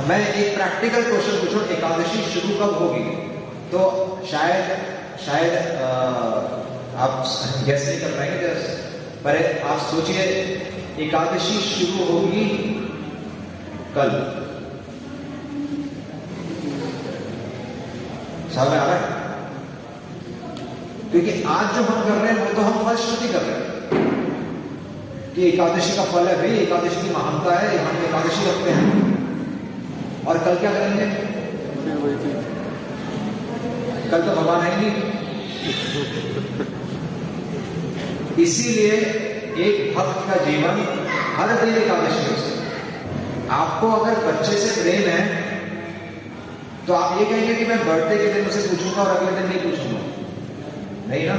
मैं एक practical question पूछूं, एकादशी शुरू कब होगी? तो शायद आप गेस नहीं कर पाएंगे, पर आप सोचिए, एकादशी शुरू होगी कल। समझ में आ रहा है? क्योंकि आज जो हम कर रहे हैं वो तो हम फलश्रुति कर रहे हैं कि एकादशी का फल है भाई, एकादशी की महानता है, हम एकादशी रखते हैं। और कल क्या करेंगे? कल तो भगवान है नहीं। इसीलिए एक भक्त का जीवन हर दिन एकादशी हो सकता। आपको अगर बच्चे से प्रेम है तो आप ये कहेंगे कि मैं बर्थडे के दिन उसे पूछूंगा और अगले दिन नहीं पूछूंगा, नहीं ना।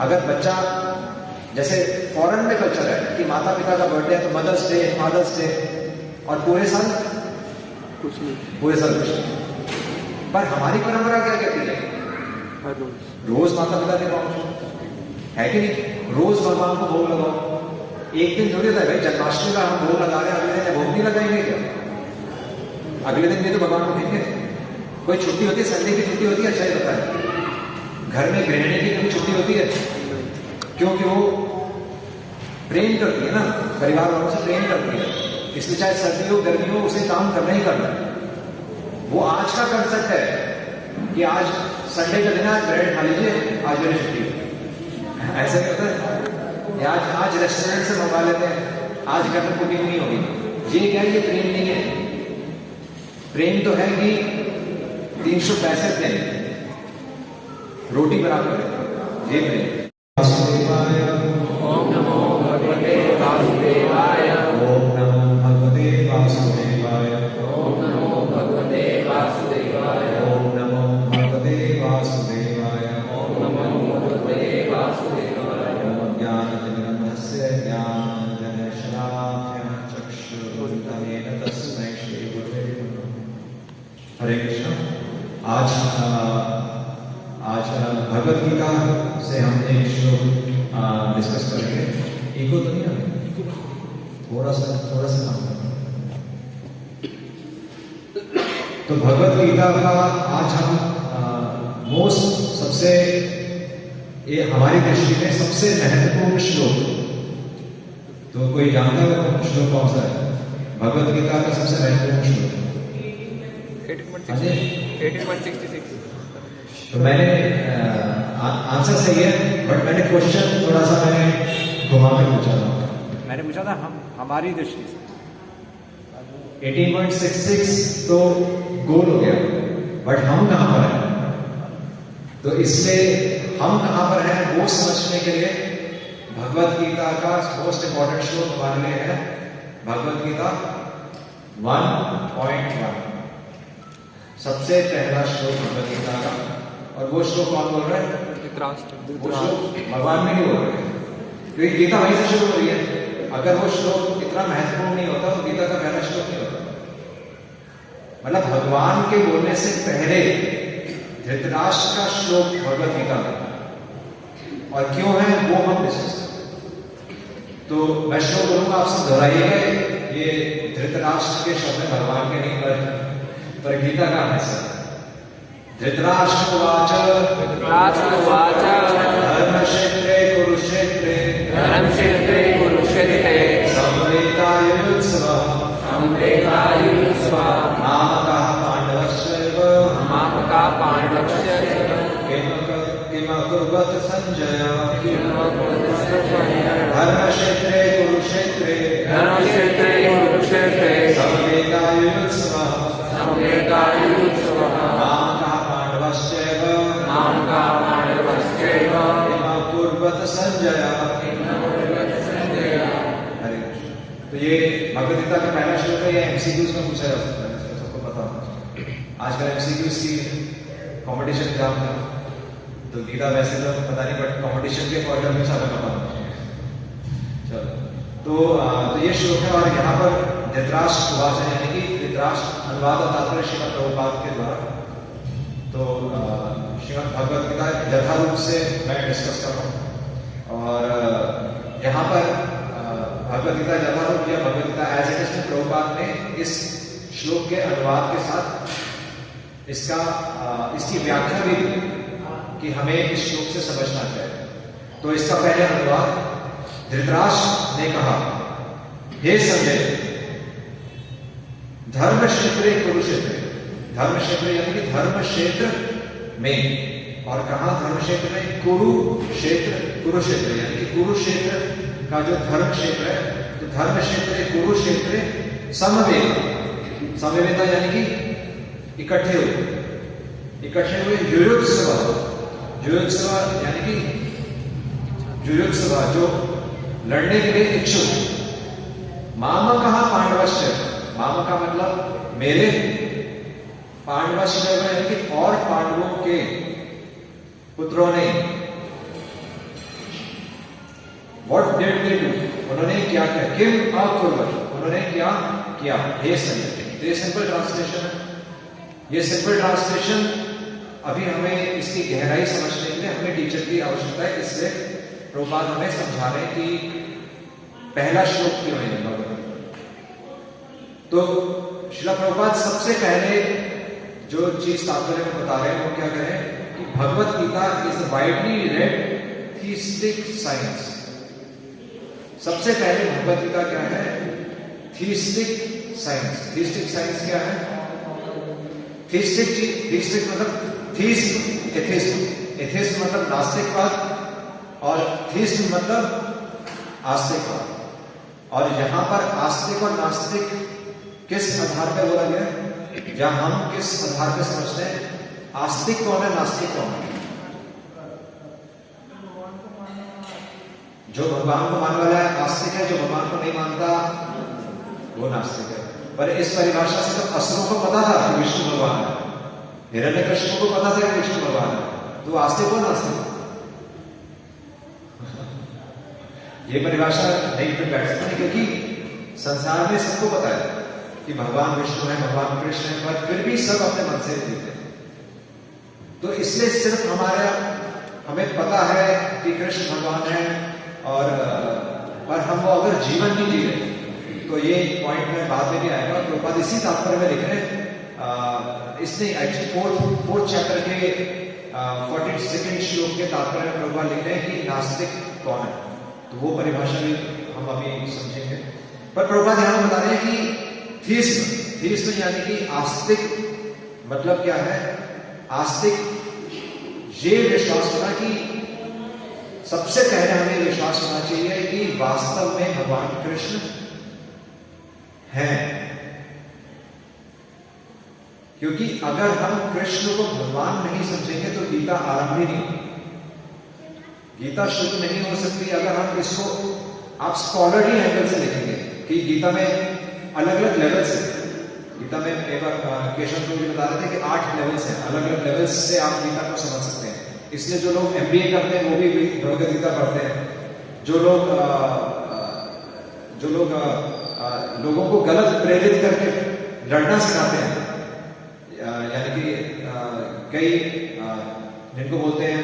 अगर बच्चा, जैसे फॉरेन में कल्चर है कि माता पिता का बर्थडे है तो मदर्स डे, फादर्स डे, और पूरे साल कुछ नहीं, पूरे साल कुछ नहीं। पर हमारी परंपरा क्या कहती है? रोज माता पिता के पहुंचो, है कि नहीं? रोज भगवान को भोग लगाओ। एक दिन थोड़ी होता है भाई, जन्माष्टमी का हम भोग लगा रहे हैं, अगले दिन भोग नहीं लगाएंगे क्या? अगले दिन भी तो भगवान को देंगे। कोई छुट्टी होती है, संडे की छुट्टी होती है, अच्छा ही होता है। घर में गृहिणी की कभी छुट्टी होती है? क्योंकि वो प्रेम करती है ना, परिवार वालों से प्रेम करती है, इसलिए चाहे सर्दी हो गर्मी हो उसे काम करना ही करना है। वो आज का कंसेप्ट है कि आज संडे का दिन है, आज ब्रेड खा लीजिए, आज मेरी छुट्टी है। ऐसा नहीं होता है। आज रेस्टोरेंट से मंगा लेते हैं, आज घर में कुकिंग नहीं होगी। ये क्या है? ये प्रेम नहीं है। प्रेम तो है कि 365 दिन रोटी बराबर है, ये प्रेम। ओम नमो भगवते वासुदेवाय। ओम नमो भगवते वासुदेवाय। ओम नमो भगवते वासुदेवाय। ओम नमो भगवते वासुदेवाय। ओम नमो भगवते वासुदेवाय। ओम ज्ञानतिमिरन्धस्य ज्ञानाञ्जनशलाकया चक्षुरुन्मिलितं तस्मै श्रीगुरुवे नमः। हरे कृष्ण। आज भगवद गीता से हम एक श्लोक डिस्कस करेंगे। इको तो नहीं है, थोड़ा सा काम करना। तो भगवद गीता का आज हम सबसे, ये हमारी दृष्टि में सबसे महत्वपूर्ण श्लोक, तो कोई जानता है श्लोक कौन सा है? भगवद गीता का सबसे महत्वपूर्ण श्लोक 18.66। तो मैंने आंसर सही है, बट मैंने क्वेश्चन थोड़ा सा घुमा के पूछा था। मैंने पूछा था हमारी दृष्टि से 18.66 तो गोल हो गया, बट हम कहां पर हैं? तो इसलिए हम कहां पर हैं वो समझने के लिए भगवद गीता का मोस्ट इंपॉर्टेंट श्लोक हमारे लिए है भगवद गीता 1.1, सबसे पहला श्लोक भगवद गीता का। और वो श्लोक कौन बोल रहा है? वो श्लोक भगवान में नहीं बोल रहे, क्योंकि गीता वहीं से शुरू हो रही है। अगर वो श्लोक इतना महत्वपूर्ण नहीं होता तो गीता का पहला श्लोक नहीं होता। मतलब भगवान के बोलने से पहले धृतराष्ट्र का श्लोक भगवद गीता में, और क्यों है वो हम डिस्कस करें। तो मैं श्लोक बोलूंगा, आप सब दोहराइएगा। ये धृतराष्ट्र के शब्द भगवान के नहीं, पर गीता का हिस्सा। धृतराष्ट्रवाच धर्मक्षेत्रे कुरुक्षेत्रे संवेदायुत्सवः मामकः पाण्डवश्चैव किमकुर्वत संजय धर्मक्षेत्रे कुरुक्षेत्रे संवेदायुत्सवः किमकुर्वत संजय। तो ये भगवद गीता का पहला श्लोक है। ये एमसीक्यूज में पूछा जा सकता है, सबको पता होना। आजकल एमसीक्यूज की कंपटीशन एग्जाम था, तो गीता वैसे तो पता नहीं, बट कंपटीशन के पॉइंट ऑफ व्यू से हमें पता होना चाहिए। चलो, तो ये श्लोक है, और यहाँ पर धृतराष्ट्र वाच है, यानी कि धृतराष्ट्र अनुवाद और तात्पर्य श्रीमद् प्रभुपाद के द्वारा। तो श्रीमद् भगवद गीता यथारूप से मैं डिस्कस कर रहा हूँ, और यहाँ पर भगवद गीता यथारूप या Bhagavad Gita as it is में प्रभुपाद ने इस श्लोक के अनुवाद के साथ इसकी व्याख्या भी दी कि हमें इस श्लोक से समझना चाहिए। तो इसका पहले अनुवाद धृतराष्ट्र ने कहा, हे संजय, धर्म क्षेत्रे कुरुक्षेत्र, धर्म क्षेत्र यानी कि धर्म क्षेत्र में, और कहा धर्म क्षेत्र में कुरुक्षेत्र, कुरुक्षेत्र यानी कि कुरुक्षेत्र का जो धर्म क्षेत्र है, तो धर्म क्षेत्र कुरुक्षेत्र समवेत, समवेता यानी कि इकट्ठे हुए युयुत्सव, युयुत्सव यानी कि युयुत्सव जो लड़ने के लिए इच्छुक, मामकः पांडवस्य, मामा का मतलब मेरे, पांडवस्य यानी कि और पांडवों के पुत्रों ने, व्हाट डिड दे डू, उन्होंने क्या किया, किम अकुर्वत, उन्होंने क्या किया, हे संजय। ये सिंपल ट्रांसलेशन है। ये सिंपल ट्रांसलेशन अभी हमें इसकी गहराई समझने के लिए हमें टीचर की आवश्यकता है, इसलिए प्रभुपाद हमें समझा रहे हैं कि पहला श्लोक क्यों है भगवत। तो श्रील प्रभुपाद सबसे पहले जो चीज तात्पर्य में बता रहे हैं वो क्या करें कि Bhagavad Gita is widely read theistic science. सबसे पहले भगवत गीता क्या है, थीस्टिक साइंस। थीस्टिक साइंस क्या है, थीस्टिक मतलब थीस्म, एथिस्म, एथिस्म मतलब नास्तिकवाद और थीस्म मतलब आस्तिकवाद। और यहां पर आस्तिक और नास्तिक किस आधार पर बोला गया, या हम किस आधार पर समझते हैं, आस्तिक कौन है, नास्तिक कौन है। जो भगवान को मानने वाला है आस्तिक है, जो भगवान को नहीं मानता वो नास्तिक है। पर इस परिभाषा से तो असुरों को पता था कि विष्णु भगवान है, हिरण्यकश्यप को पता था कि विष्णु भगवान है, तो आस्तिक को नास्तिक ये परिभाषा नहीं फिर बैठ सकती, क्योंकि संसार में सबको पता है कि भगवान विष्णु है, भगवान कृष्ण है, पर फिर भी सब अपने मन से जीते। तो इसलिए सिर्फ हमें पता है कि कृष्ण भगवान है, और पर हम वो अगर जीवन नहीं जी रहे, तो ये पॉइंट में बाद में भी आएगा। प्रभुपाद इसी तात्पर्य में लिख रहे हैं, इसने एक्चुअली फोर्थ चैप्टर के 42वें श्लोक के तात्पर्य में प्रभुपाद लिख रहे हैं कि नास्तिक कौन है, तो वो परिभाषा भी हम अभी समझेंगे। पर प्रभुपाद यहां बता रहे हैं कि थीस्म यानी कि आस्तिक मतलब क्या है, आस्तिक ये विश्वास होना कि सबसे पहले हमें विश्वास होना चाहिए कि वास्तव में भगवान कृष्ण हैं। क्योंकि अगर हम कृष्ण को भगवान नहीं समझेंगे तो गीता आरंभ ही नहीं होगी, गीता शुरू नहीं हो सकती अगर हम इसको आप स्कॉलरली एंगल से लिखेंगे कि गीता में अलग अलग लेवल्स हैं। गीता में एक बार केशव जी बता रहे थे कि 8 लेवल्स हैं, अलग अलग लेवल्स से आप गीता को समझ सकते हैं। इसलिए जो लोग MBA करते हैं वो भी भगवद गीता पढ़ते हैं। जो लोग लोगों को गलत प्रेरित करके लड़ना सिखाते हैं, यानी कि कई जिनको बोलते हैं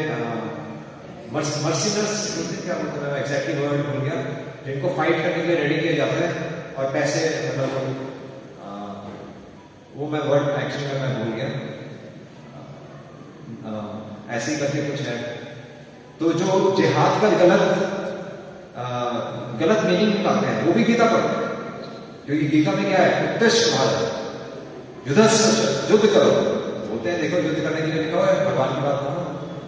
मर्सिनर्स, क्या बोलते हैं, मैं एग्जैक्टली वर्ड भूल गया, जिनको फाइट करने के लिए रेडी किया जाता है और पैसे मतलब वो मैं वर्ड एक्चुअली में मैं भूल गया, ऐसे ही करके कुछ है। तो जो जिहाद का गलत मीनिंग निकालते हैं वो भी गीता पढ़ते हैं, क्योंकि गीता में क्या है, उत्तिष्ठ भारत युद्ध करो बोलते हैं। देखो युद्ध करने के लिए लिखा हुआ है, भगवान की बात मानो,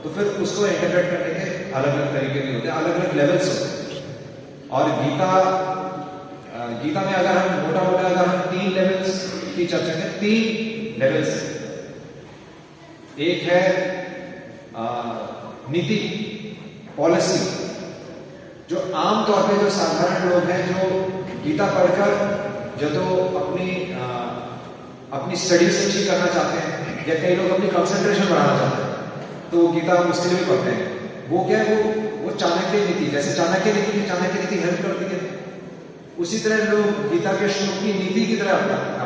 तो फिर उसको इंटरप्रेट करने के अलग अलग तरीके भी होते हैं, अलग अलग लेवल्स होते हैं। और गीता में अगर हम मोटा अगर हम 3 लेवल्स की चर्चा करें, 3 लेवल्स है। एक है नीति, पॉलिसी, जो आमतौर पे जो साधारण लोग हैं जो गीता पढ़कर जो तो अपनी स्टडीज अच्छी करना चाहते हैं, या कई लोग अपनी कंसंट्रेशन बढ़ाना चाहते हैं, तो वो गीता उसके लिए भी पढ़ते हैं। वो क्या है, वो चाणक्य नीति, जैसे चाणक्य नीति हेल्प करती है, उसी तरह लोग गीता के श्लोक की नीति की तरह अपनाते हैं।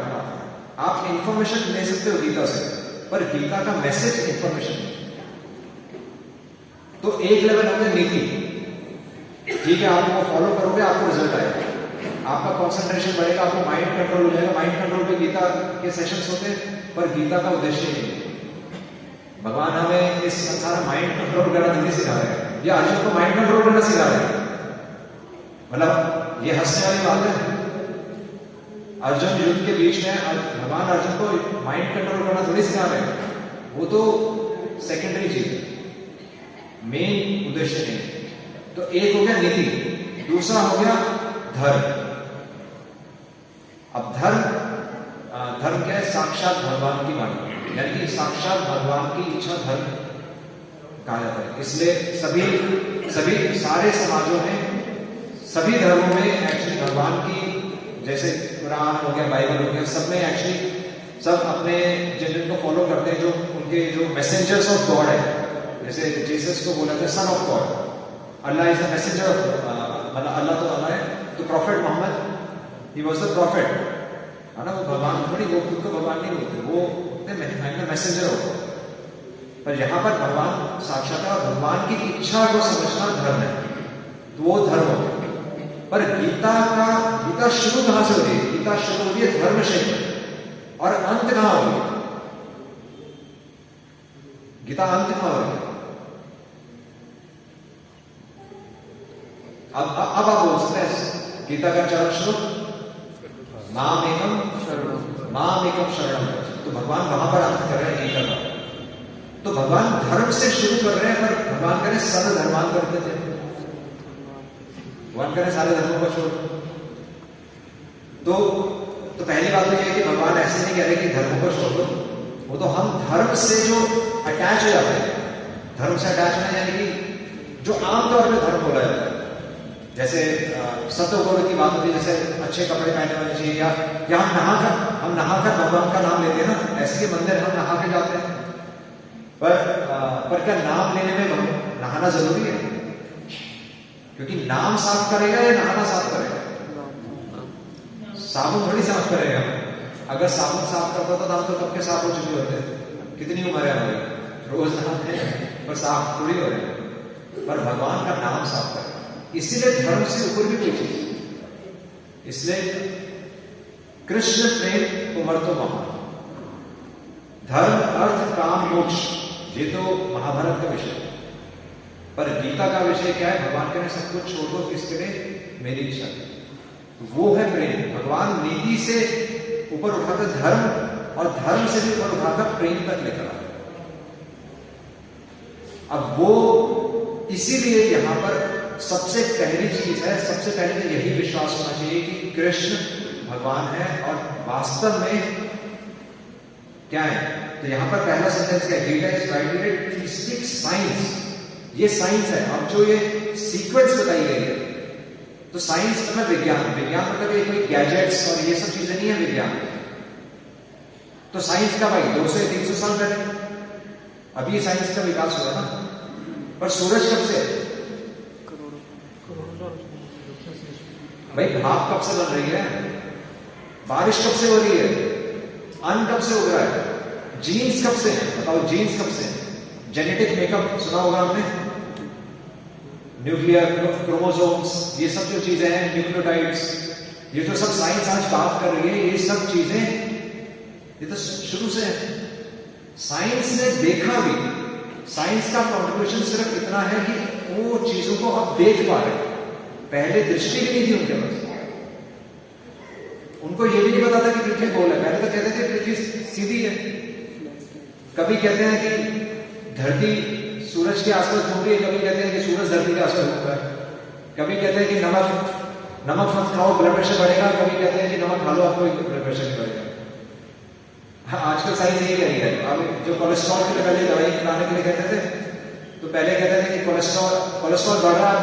आप इंफॉर्मेशन ले सकते हो गीता से, पर गीता का मैसेज इंफॉर्मेशन नहीं। तो एक लेवल हो गया नीति, ठीक है, आप वो फॉलो करोगे आपको रिजल्ट आएगा। आपका कंसंट्रेशन बढ़ेगा, आपको माइंड कंट्रोल हो जाएगा। माइंड कंट्रोल पे गीता के सेशंस होते हैं, पर गीता का उद्देश्य नहीं है। भगवान हमें इस संसार में माइंड कंट्रोल करना नहीं सिखा रहे हैं, या अर्जुन को माइंड कंट्रोल करना सिखा रहे हैं। मतलब ये हंसने वाली बात है। अर्जुन युद्ध के बीच में भगवान अर्जुन को माइंड कंट्रोल करना थोड़ी सिखा रहे हैं, वो तो सेकेंडरी चीज है, मेन उद्देश्य नहीं। तो एक हो गया नीति, दूसरा हो गया धर्म। अब धर्म क्या है? साक्षात भगवान की वाणी, यानी कि साक्षात भगवान की इच्छा धर्म कहा जाता है। इसलिए सभी सारे समाजों में, सभी धर्मों में एक्चुअली भगवान की, जैसे कुरान हो गया, बाइबल हो गया, सब में एक्चुअली सब अपने जिनको फॉलो करते हैं, जो उनके जो मैसेंजर्स ऑफ गॉड है, जैसे जीसस को बोला था son of God, Allah is the messenger of, मतलब अल्लाह तो अल्लाह है, तो प्रॉफिट मोहम्मद ही वाज द प्रॉफिट, है ना। वो भगवान थोड़ी, वो खुद को भगवान नहीं बोलते, वो मैसेंजर होते। पर यहाँ पर भगवान साक्षात भगवान की इच्छा को समझना धर्म है, तो वो धर्म हो गया। पर गीता शुरू कहां से हो रही है? गीता शुरू हो रही है धर्म से, और अंत कहां हो रही है? गीता अंत कहां हो रही है? अब आप बोल सकते हैं गीता का चरण श्लोक माम एकम शरणम, तो भगवान वहां पर अंत कर रहे हैं गीता का। तो भगवान धर्म से शुरू कर रहे हैं, पर भगवान कह रहे सर्व धर्मान करते थे, भगवान कह रहे सारे धर्मों को छोड़। तो पहली बात तो यह है कि भगवान ऐसे नहीं कह रहे कि धर्मों को छोड़ दो, वो तो हम धर्म से जो अटैच हो जाते हैं, धर्म से अटैच होना यानी कि जो आमतौर पर धर्म बोला जाता है, जैसे सत्वगुण की बात होती है, जैसे अच्छे कपड़े पहने होने चाहिए, या हम नहाकर भगवान का नाम लेते हैं ना, ऐसे के मंदिर हम नहा के जाते हैं। पर क्या नाम लेने में नहाना जरूरी है? क्योंकि नाम साफ करेगा या नहाना साफ करेगा? साबुन थोड़ी साफ करेगा। अगर साबुन साफ करता तो हम तो कब के साफ हो चुके होते हैं। कितनी उम्र है हमारी, रोज नहाते हैं, पर साफ थोड़ी हो रहे हैं। पर भगवान का नाम साफ करेगा, इसीलिए धर्म से ऊपर भी कोई चीज। इसलिए कृष्ण प्रेम उमरतो महान, धर्म अर्थ काम मोक्ष, ये तो महाभारत का विषय है। पर गीता का विषय क्या है? भगवान कहने सब कुछ छोड़ दो, किसके लिए? मेरी इच्छा। वो है प्रेम। भगवान नीति से ऊपर उठाकर धर्म, और धर्म से भी ऊपर उठाकर प्रेम तक लेकर आए। अब वो इसीलिए यहां पर सबसे पहली चीज है, सबसे पहले तो यही विश्वास होना चाहिए कि कृष्ण भगवान है, और वास्तव में क्या है? तो यहां पर पहला सेंटेंस क्या है? Gita is writed theistic science, ये साइंस है। अब जो ये सीक्वेंस बताई गई है, तो साइंस मतलब विज्ञान, विज्ञान मतलब ये कोई गैजेट्स और ये सब चीजें नहीं है विज्ञान। तो साइंस का भाई 200 या 300 साल पहले अभी साइंस का विकास हुआ ना। पर सूरज कब से? भाई भाप कब से बन रही है? बारिश कब से हो रही है? अन्न कब से उग रहा है? जीन्स कब से है? बताओ जीन्स कब से? जेनेटिक मेकअप सुना होगा आपने, न्यूक्लियर क्रोमोसोम्स, ये सब जो चीजें हैं, न्यूक्लियोटाइड्स, ये जो सब साइंस आज बात कर रही है, ये सब चीजें ये तो शुरू से है। साइंस ने देखा भी, साइंस का कंट्रीब्यूशन सिर्फ इतना है कि वो चीजों को अब देख पा रहे, पहले दृष्टि भी नहीं थी उनके पास। उनको ये भी नहीं पता था कि पृथ्वी गोल है, पहले तो कहते थे पृथ्वी सीधी है। कभी कहते हैं कि धरती सूरज के आसपास घूम रही है, कभी कहते हैं कि सूरज धरती के आसपास घूम रहा है, कभी कहते हैं कि नमक मत खाओ ब्लड प्रेशर बढ़ेगा, कभी कहते हैं कि नमक खा लो आपको ब्लड प्रेशर नहीं बढ़ेगा। आजकल साइंस यही कह रही है। अब जो कोलेस्ट्रॉल के लिए पहले दवाई खिलाने के लिए कहते थे, तो पहले कहते थे कि कोलेस्ट्रॉल बढ़ रहा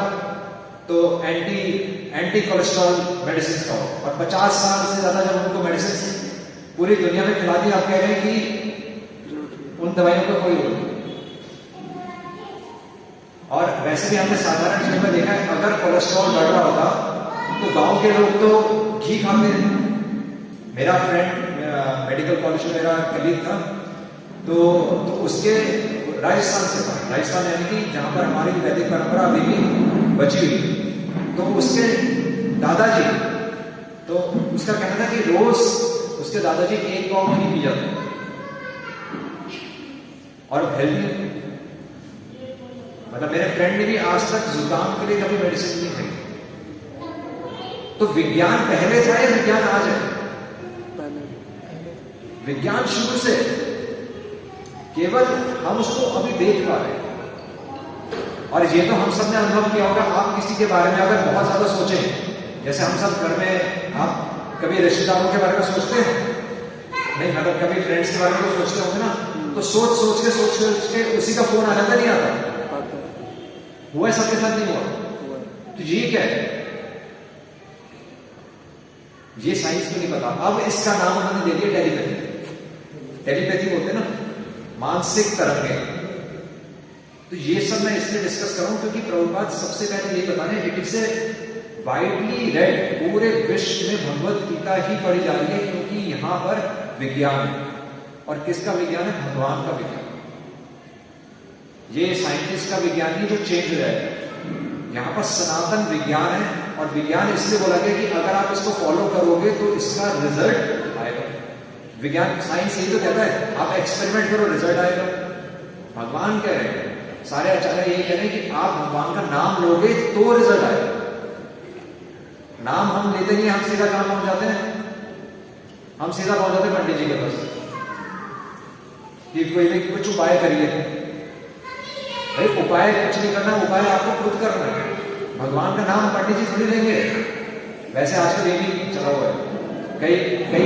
तो एंटी कोलेस्ट्रॉल मेडिसिन खाओ, और 50 साल से ज्यादा जब उनको मेडिसिन पूरी दुनिया में खिला दी, आप कह रहे हैं कि उन दवाइयों का कोई रोल नहीं। और वैसे भी हमने साधारण जीवन में देखा है, अगर कोलेस्ट्रॉल बढ़ रहा होता तो गांव के लोग तो घी खाते हैं। मेरा फ्रेंड मेडिकल कॉलेज में मेरा कलीग था, तो उसके राजस्थान से था, राजस्थान यानी कि जहां पर हमारी वैदिक परंपरा अभी भी बची हुई, तो उसके दादाजी तो उसका कहना था कि रोज उसके दादाजी एक पाव नहीं पी जाते और हेल्दी, मतलब मेरे फ्रेंड ने भी आज तक जुकाम के लिए कभी मेडिसिन नहीं खाई। तो विज्ञान पहले था या विज्ञान आज है? विज्ञान शुरू से, केवल हम उसको अभी देख पा रहे हैं। और ये तो हम सब ने अनुभव किया होगा, आप किसी के बारे में अगर बहुत ज्यादा सोचें, जैसे हम सब घर में, आप कभी रिश्तेदारों के बारे में सोचते हैं? नहीं, मतलब कभी फ्रेंड्स के बारे में तो सोचते होंगे ना, तो सोच के उसी का फोन आ जाता, नहीं आता? हुआ है सबके साथ? नहीं हुआ? तो ये क्या है? ये साइंस को नहीं पता। अब इसका नाम उन्होंने दे दिया टेलीपैथी। टेलीपैथी बोलते हैं ना, मानसिक तरंगें। तो ये सब मैं इसलिए डिस्कस कर रहा हूं क्योंकि प्रभुपाद सबसे पहले ये बताने, it is a widely red, पूरे विश्व में भगवत गीता ही पढ़ी जा रही है, क्योंकि यहां पर विज्ञान है। और किसका विज्ञान है? भगवान का विज्ञान। ये साइंटिस्ट का विज्ञान नहीं जो चेंज हो जाएगा। यहां पर सनातन विज्ञान है, और विज्ञान इसलिए बोला गया कि अगर आप इसको फॉलो करोगे तो इसका रिजल्ट आएगा। विज्ञान, साइंस यही तो कहता है, आप एक्सपेरिमेंट करो, रिजल्ट आएगा। भगवान कह रहे हैं, सारे आचार्य यही कह रहे हैं कि आप भगवान का नाम लोगे तो रिजल्ट आएगा। नाम हम लेते नहीं, हम सीधा कहां पहुंच जाते हैं? हम सीधा पहुंच जाते हैं पंडित जी के पास कि कोई भी कुछ उपाय करिए। भाई उपाय कुछ नहीं करना, उपाय आपको खुद करना है। भगवान का नाम पंडित जी थोड़ी लेंगे। वैसे आजकल ये भी चला हुआ है, कई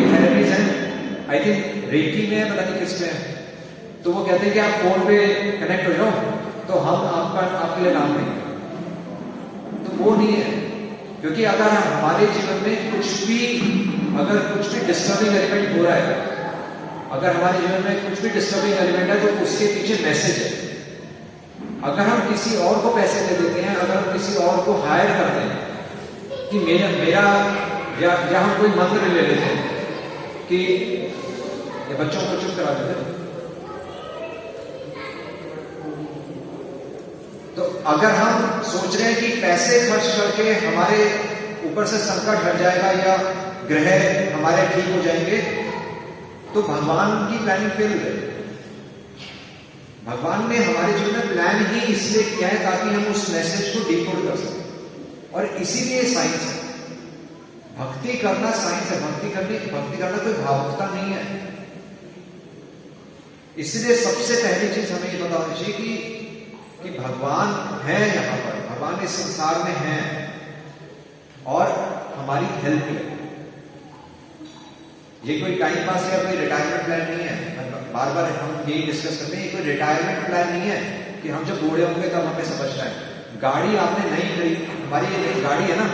थेरेपीज हैं, आई थिंक रेकी में है, पता नहीं किस में है, तो वो कहते हैं कि आप फोन पे कनेक्ट हो जाओ तो हम आपके लिए नाम लेंगे। तो वो नहीं है, क्योंकि अगर हमारे जीवन में कुछ भी डिस्टर्बिंग एलिमेंट हो रहा है, अगर हमारे जीवन में कुछ भी डिस्टर्बिंग एलिमेंट है, तो उसके पीछे मैसेज है। अगर हम किसी और को पैसे दे देते हैं, अगर हम किसी और को हायर करते हैं कि मेरा या हम कोई मंत्र ले लेते हैं कि ये बच्चों को चुप करा देते हैं, तो अगर हम सोच रहे हैं कि पैसे खर्च करके हमारे ऊपर से संकट हट जाएगा या ग्रह हमारे ठीक हो जाएंगे, तो भगवान की प्लानिंग फेल हो जाएगी। भगवान ने हमारे जीवन में प्लान ही इसलिए किया है ताकि हम उस मैसेज को डिकोड कर सकें, और इसीलिए साइंस है। भक्ति करना साइंस है, भक्ति करना कोई भावुकता नहीं है। इसलिए सबसे पहली चीज हमें ये पता होनी चाहिए कि भगवान है यहाँ पर, भगवान इस संसार में है और हमारी हेल्प है। ये कोई टाइम पास या कोई रिटायरमेंट प्लान नहीं है। बार बार हम यही डिस्कस करते हैं, कोई रिटायरमेंट प्लान नहीं है कि हम जब बूढ़े होंगे तब हमें समझना है। गाड़ी आपने नहीं खरीदी, हमारी ये नई गाड़ी है ना,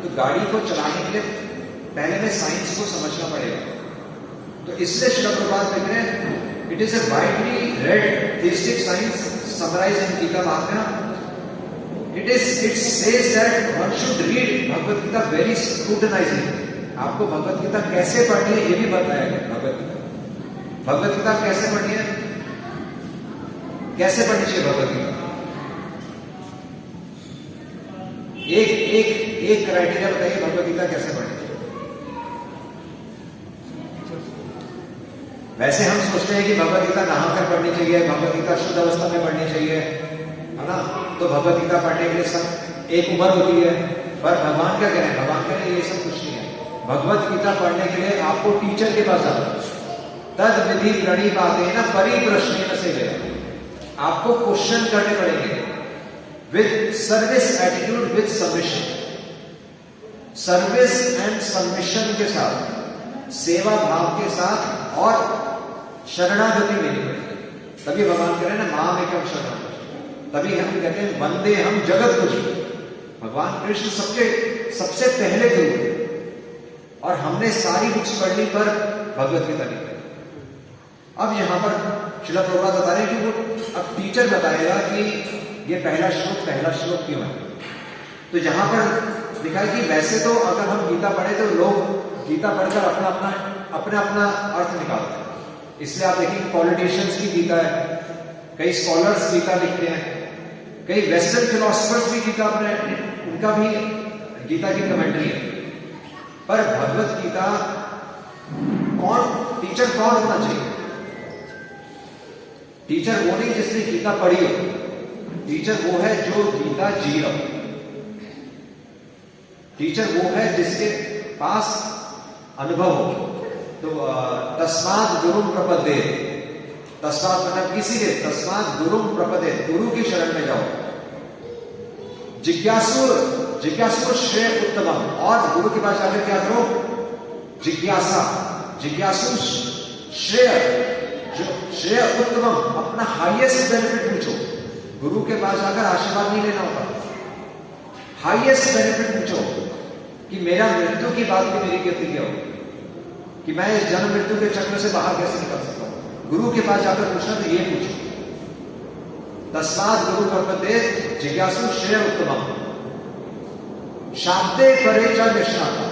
तो गाड़ी को चलाने के लिए पहले में साइंस को समझना पड़ेगा। तो इसलिए श्रील प्रभुपाद लिख रहे हैं, it is a widely read theistic science summarise in Gita Mahatmya. It says that one should read Bhagavad Gita very scrutinising. आपको भगवत गीता कैसे पढ़नी है ये भी बताया गया। भगवत गीता कैसे पढ़नी है, कैसे पढ़नी चाहिए भगवत गीता? एक क्राइटेरिया बताइए, भगवत गीता कैसे पढ़नी चाहिए? वैसे हम सोचते हैं कि भगवत गीता नहाकर पढ़नी चाहिए, भगवत गीता शुद्ध अवस्था में पढ़नी चाहिए, है ना? तो भगवत गीता पढ़ने के लिए सब एक उम्र होती है, पर भगवान क्या कह रहे हैं? भगवान कह रहे हैं ये सब कुछ नहीं है। भगवत गीता पढ़ने के लिए आपको टीचर के पास जाना, तद विधि प्रणिपातेन परिप्रश्नेन से गया। आपको क्वेश्चन करने पड़ेंगे with service attitude, with submission. Service and submission के साथ, सेवा भाव के साथ और शरणागति लेनी पड़ेगी। तभी भगवान कह रहे हैं ना, माम एकम शरणं। तभी हम कहते हैं वंदे हम जगत गुरु। भगवान कृष्ण सबसे पहले गुरु है, और हमने सारी बुक्स पढ़ ली पर भगवत गीता नहीं। अब यहां पर श्रील प्रभुपाद बता रहे हैं कि वो अब टीचर बताएगा कि ये पहला श्लोक क्यों है। तो यहां पर लिखा है कि वैसे तो अगर हम गीता पढ़े तो लोग गीता पढ़कर अपना अर्थ निकालते हैं। इसलिए आप देखिए पॉलिटिशियंस की गीता है, कई स्कॉलर्स गीता लिखते हैं, कई वेस्टर्न फिलोसफर्स भी गीता उनका भी गीता की कमेंट्री है। पर भगवत गीता टीचर कौन होना चाहिए? टीचर वो नहीं जिसने गीता पढ़ी हो, टीचर वो है जो गीता जी रहा हो। टीचर वो है जिसके पास अनुभव हो। तो तस्मात् गुरुम प्रपद्ये, तस्मात् मतलब इसीलिए, तस्मात् गुरुम प्रपद्ये, गुरु की शरण में जाओ। जिज्ञासु श्रेय उत्तमम, और गुरु के पास जाकर क्या करो? जिज्ञासा, जिज्ञासु श्रेय, जो श्रेय उत्तमम, अपना हाईएस्ट बेनिफिट पूछो। गुरु के पास जाकर आशीर्वाद नहीं लेना होता, हाईएस्ट बेनिफिट पूछो कि मेरा मृत्यु की बात की मेरी गति क्या हो, कि मैं इस जन्म मृत्यु के चक्र से बाहर कैसे निकल सकता हूं। गुरु के पास जाकर पूछना तो ये पूछो। तस्मात् गुरु प्रपद्ये जिज्ञासु श्रेय उत्तमम, शाब्दे परे च निष्णाता।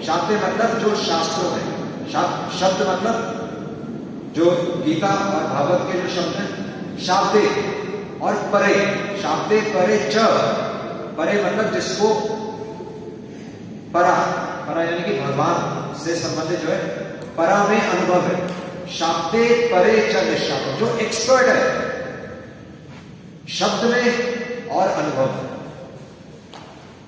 शाब्दे मतलब जो शास्त्रों में, शब्द मतलब जो गीता और भागवत के जो शब्द हैं, शाब्दे और परे, शाब्दे परे च, परे मतलब जिसको परा यानी कि भगवान से संबंधित जो है, परा में अनुभव है। शाब्दे परे च निष्णाता, जो एक्सपर्ट है शब्द में और अनुभव में।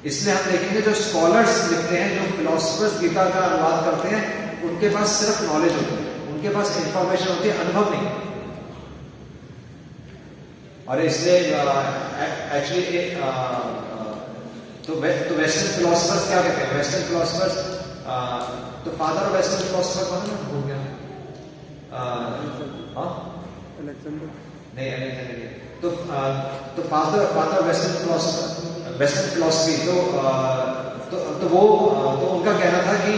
इसलिए हम देखेंगे जो स्कॉलर्स लिखते हैं, जो फिलोसफर्स गीता का अनुवाद करते हैं, उनके पास सिर्फ नॉलेज होती है, उनके पास इंफॉर्मेशन होती है, अनुभव नहीं। और इसलिए एक्चुअली तो वेस्टर्न फिलोसफर्स क्या कहते हैं? वेस्टर्न फिलोसफर्स, तो फादर ऑफ वेस्टर्न फिलोसफर कौन है? भूल गया। नहीं, तो फादर वेस्टर्न फिलोसफी, तो उनका कहना था कि,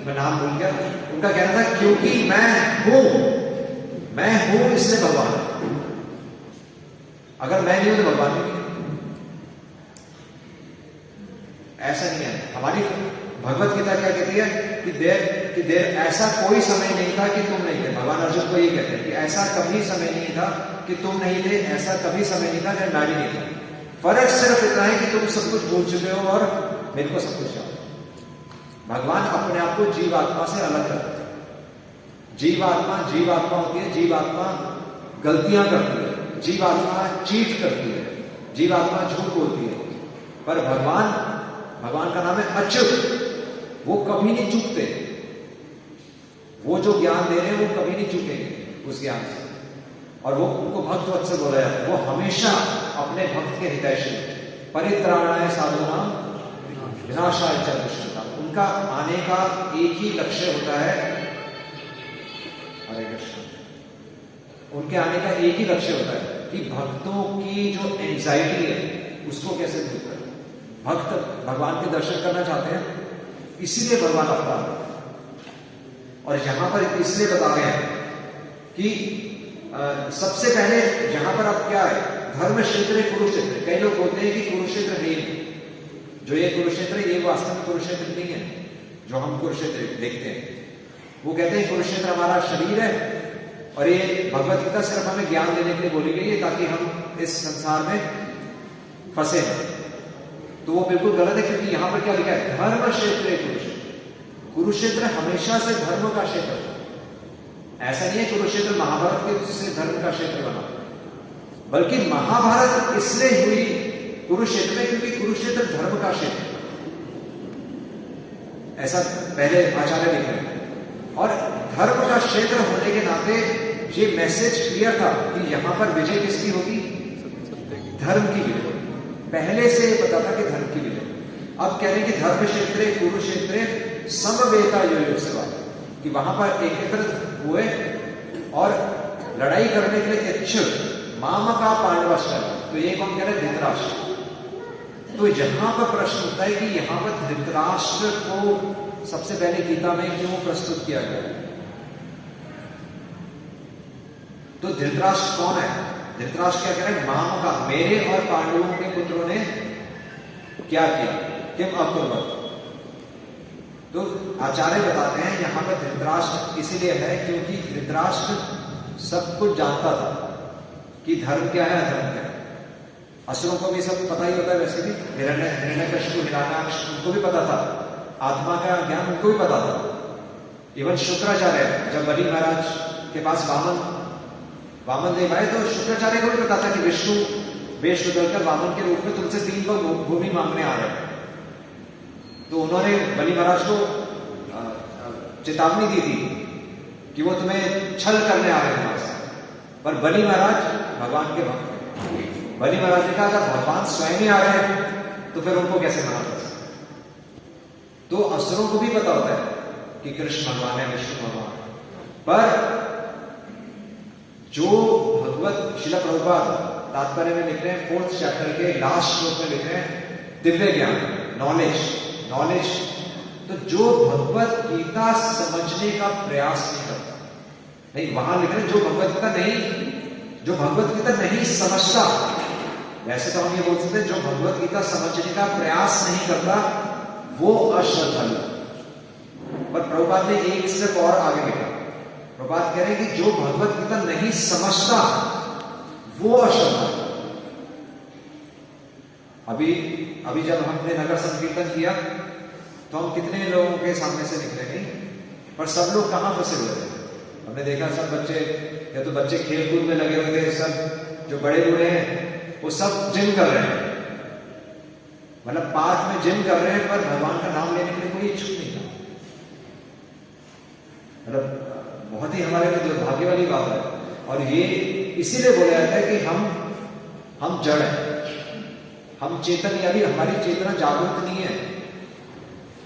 मैं नाम भूल गया, उनका कहना था क्योंकि मैं हूं इसलिए भगवान, अगर मैं नहीं हूं तो भगवान नहीं। ऐसा नहीं है। हमारी भगवत गीता क्या कहती है कि देर ऐसा कोई समय नहीं था कि तुम नहीं थे। भगवान अर्जुन को ये कहते हैं कि ऐसा कभी समय नहीं था कि तुम नहीं थे, ऐसा कभी समय नहीं था कि मैं नहीं था। फर्क सिर्फ इतना है कि तुम सब कुछ भूल चुके हो और मेरे को सब कुछ जाओ। भगवान अपने आप को जीवात्मा से अलग करते हैं। जीवात्मा होती है, जीवात्मा गलतियां करती है, जीवात्मा चीट करती है, जीवात्मा झूठ बोलती है, पर भगवान का नाम है अच्युत। वो कभी नहीं चूकते। वो जो ज्ञान दे रहे हैं वो कभी नहीं चूकेंगे उस ज्ञान से। और वो उनको भक्त वत्सल बोला जाता है। वो हमेशा अपने भक्त के हितैषी, परित्राणाय साधूनां विनाशाय च दुष्कृताम्। उनका आने का एक ही लक्ष्य होता है, हरे कृष्ण, उनके आने का एक ही लक्ष्य होता है कि भक्तों की जो एंजाइटी है उसको कैसे दूर करें। भक्त भगवान के दर्शन करना चाहते हैं, इसीलिए भगवान अवतार है। और यहां पर इसलिए बता रहे हैं कि सबसे पहले यहां पर अब क्या है, धर्म क्षेत्र कुरुक्षेत्र। कई लोग बोलते हैं कि कुरुक्षेत्र है नहीं, जो ये कुरुक्षेत्र है ये वास्तव में कुरुक्षेत्र नहीं है जो हम कुरुक्षेत्र देखते हैं। वो कहते हैं कुरुक्षेत्र हमारा शरीर है और ये भगवत गीता सिर्फ हमें ज्ञान देने के लिए बोली गई है ताकि हम इस संसार में फंसे हैं। तो वो बिल्कुल गलत है, क्योंकि यहां पर क्या लिखा है, धर्म क्षेत्र कुरुक्षेत्र। कुरुक्षेत्र हमेशा से धर्म का क्षेत्र है। ऐसा नहीं है कुरुक्षेत्र महाभारत के से धर्म का क्षेत्र बना, बल्कि महाभारत इसलिए हुई कुरुक्षेत्र में क्योंकि कुरुक्षेत्र धर्म का क्षेत्र है। ऐसा पहले आचार्य लिख रहे हैं। और धर्म का क्षेत्र होने के नाते ये मैसेज क्लियर था कि यहां पर विजय किसकी होगी, धर्म की विजय। पहले से पता था कि धर्म की विजय। अब कह रहे हैं कि धर्म क्षेत्र कुरुक्षेत्र समवेता योगसेवा, कि वहां पर एकत्रित हुए और लड़ाई करने के लिए इच्छुक मामका पांडवाश्रम। तो ये कौन कह रहे हैं, धृतराष्ट्र। तो यहां पर प्रश्न उठता है कि यहां पर धृतराष्ट्र को सबसे पहले गीता में क्यों प्रस्तुत किया गया। तो धृतराष्ट्र कौन है, धृतराष्ट्र क्या कह रहे हैं, मामका, मेरे और पांडवों के पुत्रों ने क्या किया, किम अकुर्वत। तो आचार्य बताते हैं यहां पर धृतराष्ट्र इसीलिए है क्योंकि धृतराष्ट्र सब कुछ जानता था कि धर्म क्या है, अधर्म क्या है। असुरों को भी सब पता ही होता है, वैसे भी हिरण्यकशिपु, हिरण्याक्ष, उनको भी पता था, आत्मा का ज्ञान उनको भी पता था। इवन शुक्राचार्य, जब बलि महाराज के पास वामन देव आए, तो शुक्राचार्य को भी पता था कि विष्णु वेश बदलकर वामन के रूप में तुमसे 3 बार भूमि मांगने आ रहे हैं। तो उन्होंने बलि महाराज को चेतावनी दी थी कि वो तुम्हें छल करने आ रहे हैं वहां से, पर बलि महाराज भगवान के भक्त हैं। बलि महाराज ने कहा अगर भगवान स्वयं ही आ रहे हैं तो फिर उनको कैसे मना कर सकते। तो असुरों को भी पता होता है कि कृष्ण भगवान है, विष्णु भगवान, पर जो भगवत श्रील प्रभुपाद तात्पर्य में लिख रहे हैं 4th चैप्टर के लास्ट श्लोक में लिख रहे हैं दिव्य ज्ञान, नॉलेज, तो जो भगवत गीता समझने का प्रयास नहीं करता, नहीं, वहां लिख रहे हैं जो भगवत गीता नहीं समझता। वैसे तो हम ये बोल सकते हैं जो भगवत गीता समझने का प्रयास नहीं करता वो अश्रद्धालु। पर प्रभुपाद ने एक स्टेप और आगे लिखा। प्रभुपाद कह रहे हैं कि जो भगवत गीता नहीं समझता वो अश्रद्धालु। अभी जब हमने नगर संकीर्तन किया तो हम कितने लोगों के सामने से निकले, नहीं, पर सब लोग कहां फंसे हुए थे। हमने देखा सब बच्चे, या तो बच्चे खेल कूद में लगे हुए थे, सब जो बड़े बूढ़े हैं वो सब जिम कर रहे हैं, मतलब पार्क में जिम कर रहे हैं, पर भगवान का नाम लेने के लिए कोई इच्छुक नहीं था। मतलब बहुत ही हमारे लिए दुर्भाग्य वाली बात है। और ये इसीलिए बोला जाता है कि हम जड़ हैं, हम चेतन, यानी हमारी चेतना जागृत नहीं है।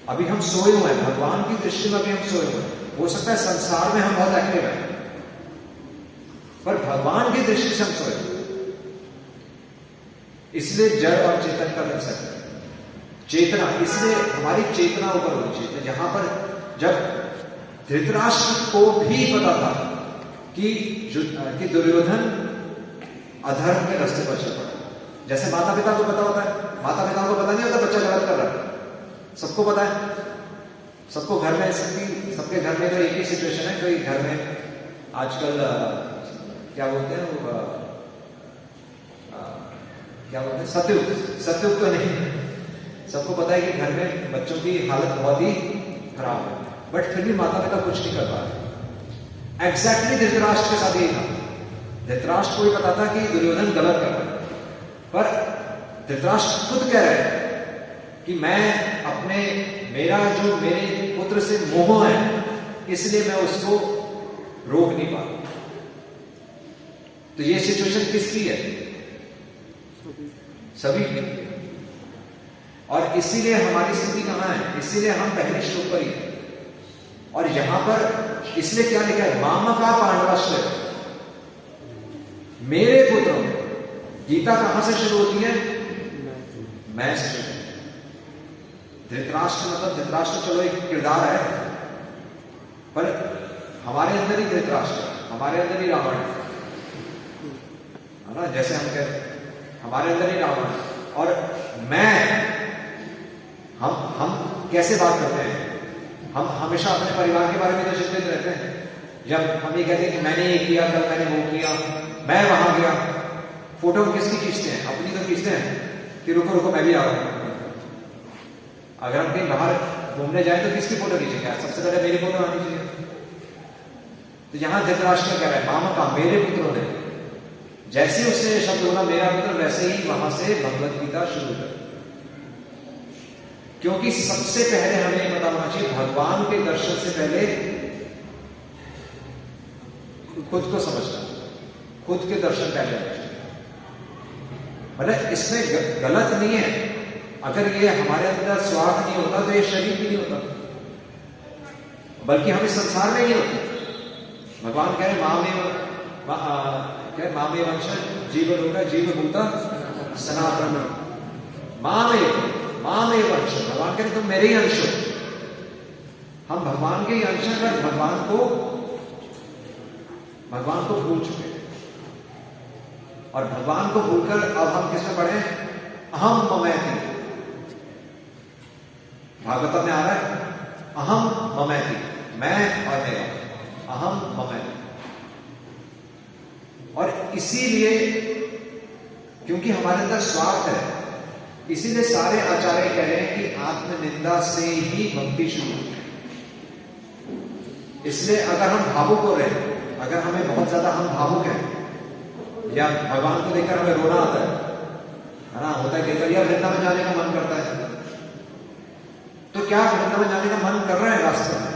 अभी हम सोए हुए हैं, भगवान की दृष्टि में अभी हम सोए हुए हैं। हो सकता है संसार में हम बहुत एक्टिव हैं, पर भगवान की दृष्टि से हम सोए हुए हैं। इसलिए जड़ और चेतन का मिल सकता है। चेतना, इसलिए हमारी चेतना ऊपर होनी चाहिए। तो जहां पर जब धृतराष्ट्र को भी पता था कि दुर्योधन अधर्म के रास्ते पर चल पड़ा, जैसे माता पिता को पता होता है, माता पिता को पता नहीं होता बच्चा गलत कर रहा है, सबको पता है, सबको घर में, सबके घर में तो एक ही सिचुएशन है। कोई घर में आजकल क्या बोलते हैं वो, क्या बोलते हैं, सतयुग तो नहीं, सबको पता है कि घर में बच्चों की हालत बहुत ही खराब है, बट फिर भी माता पिता कुछ नहीं कर पा रहे। एग्जैक्टली धृतराष्ट्र के साथ यही था। धृतराष्ट्र को भी पता था कि दुर्योधन गलत कर रहा है, पर धृतराष्ट्र खुद कह रहे हैं कि मेरा जो मेरे पुत्र से मोह है, इसलिए मैं उसको रोक नहीं पा रहा। तो ये सिचुएशन किसकी है? सभी की। और इसीलिए हमारी स्थिति कहां है? इसीलिए हम पहले श्लोक पर ही हैं। और यहां पर इसलिए क्या लिखा है? मामका पांडवाश्रय, मेरे पुत्रों। गीता कहां से शुरू होती है? मैं से। धृतराष्ट्र मतलब धृतराष्ट्र चलो एक किरदार है, पर हमारे अंदर ही धृतराष्ट्र, हमारे अंदर ही रावण है ना, जैसे हम कहते हमारे अंदर ही रावण। और हम कैसे बात करते हैं? हम हमेशा अपने परिवार के बारे में तो चिंतित रहते हैं। जब हम ये कहते हैं कि मैंने ये किया, कल मैंने वो किया, मैं वहां गया, फोटो किसकी खींचते हैं? अपनी तो खींचते हैं कि रुको मैं भी आ रहा हूं। अगर हम कहीं बाहर घूमने जाए तो किसकी फोटो खींचेंगे? सबसे पहले मेरी फोटो आनी चाहिए। तो यहां धृतराष्ट्र कह रहा है मामका, मेरे पुत्रों ने। जैसे उसने शब्द बोला मेरा पुत्र, वैसे ही वहां से भगवत गीता शुरू कर। क्योंकि सबसे पहले हमें पता होना चाहिए, भगवान के दर्शन से पहले खुद को समझना, खुद के दर्शन पहले होना चाहिए। मतलब इसमें गलत नहीं है। अगर ये हमारे अंदर स्वार्थ नहीं होता तो ये शरीर भी नहीं होता, बल्कि हम इस संसार में नहीं होते। भगवान कह रहे मामे वंश जीव लोका जीव भूता सनातन मामे वंश। भगवान कह रहे तुम मेरे ही अंश हो, हम भगवान के ही अंश हैं, पर भगवान को भूल चुके। और भगवान को भूलकर अब हम किसमें पढ़े? अहम ममैति। भागवत में आ रहा है अहम ममैति, मैं और मेरा, अहम ममैति। और इसीलिए क्योंकि हमारे अंदर स्वार्थ है। इसीलिए सारे आचार्य कह रहे हैं कि आत्मनिंदा से ही भक्ति शुरू होती है। इसलिए अगर हम भावुक हो रहे हैं, अगर हमें बहुत ज्यादा हम भावुक हैं या भगवान को देखकर हमें रोना आता है ना, होता है कई बार, या वृंदावन जाने का मन करता है, तो क्या वृंदावन जाने का मन कर रहा है वास्तव में?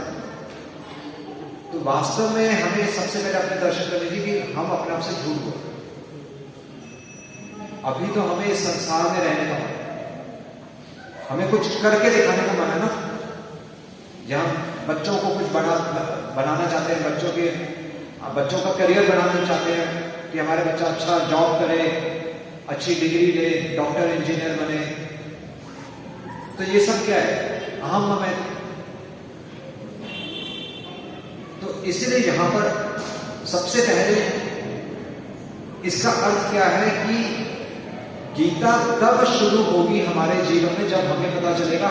तो वास्तव में हमें सबसे पहले अपने दर्शन करने चाहिए कि हम अपने आप से झूठ बोल। अभी तो हमें इस संसार में रहने का मन है, हमें कुछ करके दिखाने का मन है ना। या हम बच्चों को कुछ बनाना चाहते हैं, बच्चों का करियर बनाना चाहते हैं कि हमारे बच्चा अच्छा जॉब करे, अच्छी डिग्री ले, डॉक्टर इंजीनियर बने। तो ये सब क्या है? अहम ममत्व। तो इसलिए यहां पर सबसे पहले इसका अर्थ क्या है कि गीता तब शुरू होगी हमारे जीवन में जब हमें पता चलेगा